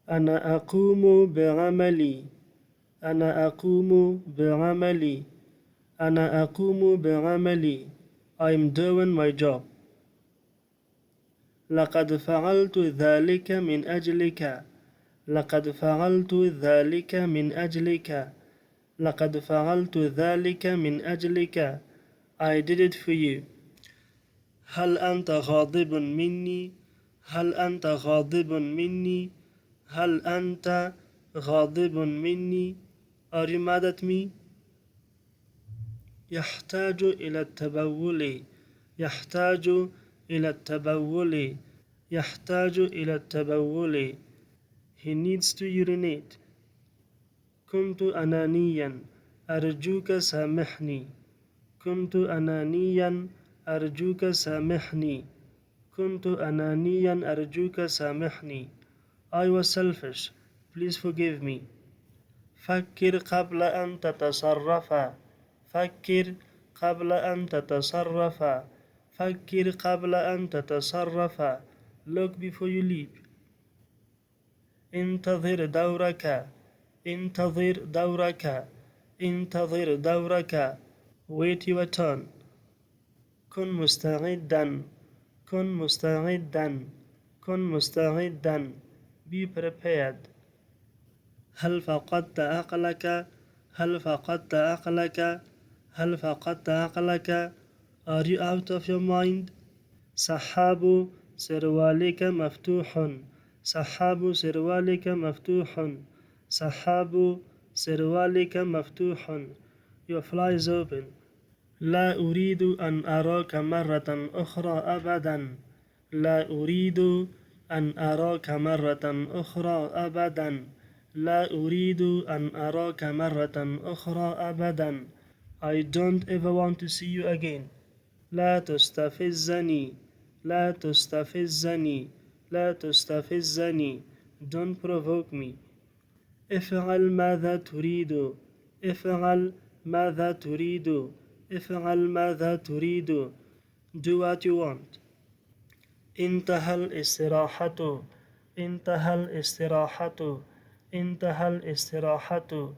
أنا أقوم بعملي. أنا أقوم بعملي. أنا أقوم بعملي. I'm doing my job. لقد فعلت ذلك من أجلك. لقد فعلت ذلك من أجلك. لقد فعلت ذلك من أجلك. I did it for you. هل أنت غاضب مني؟ هل أنت غاضب مني؟ هل أنت غاضب مني؟ Are you mad at me? يحتاج إلى التبول. يحتاج إلى التبول. يحتاج إلى التبول. He needs to urinate. كنت أنانيا. أرجوك سامحني. كنت أنانيا. أرجوك سامحني. كنت أنانيا. أرجوك سامحني. I was selfish. Please forgive me. فكر قبل أن تتصرف. فكر قبل أن تتصرف. فكر قبل أن تتصرف. Look before you leap. انتظر دورك. انتظر دورك. انتظر دورك. Wait your turn. كن مستعدا. كن مستعدا. كن مستعدا. Be prepared. هل فقدت عقلك؟ هل فقدت عقلك؟ هل فقدت عقلك؟ Are you out of your mind? سحاب سروالك مفتوح. سحاب سروالك مفتوح. سحاب سروالك مفتوح. Your fly is open. لا أريد أن أراك مرة أخرى أبدا. لا أريد أن أراك مرة أخرى أبدا. لا أريد أن أراك مرة أخرى أبدا. I don't ever want to see you again. لا تستفزني. لا تستفزني. لا تستفزني. Don't provoke me. افعل ماذا تريد. افعل ماذا تريد. افعل ماذا تريد. Do what you want. انتهى الاستراحة. انتهى الاستراحة. انتهى الاستراحة.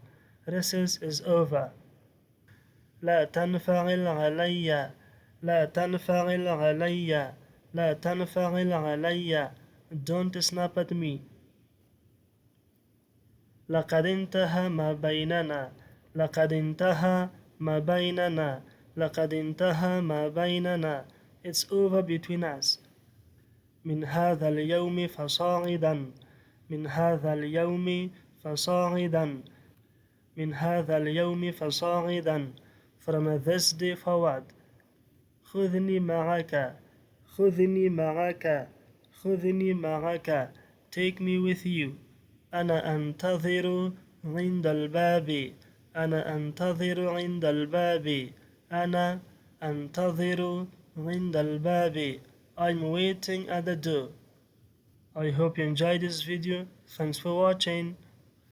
Recess is over. لا تنفعل علي. لا تنفعل علي. لا تنفعل علي. Don't snap at me. لقد انتهى ما بيننا. لقد انتهى ما بيننا. لقد انتهى ما بيننا. It's over between us. من هذا اليوم فصاعدا. من هذا اليوم فصاعدا. من هذا اليوم فصاعدا. From this day forward. خذني معك. خذني معك. خذني معك. Take me with you. أنا أنتظر عند الباب. أنا أنتظر عند الباب. أنا أنتظر عند الباب. I'm waiting at the door. I hope you enjoyed this video. Thanks for watching.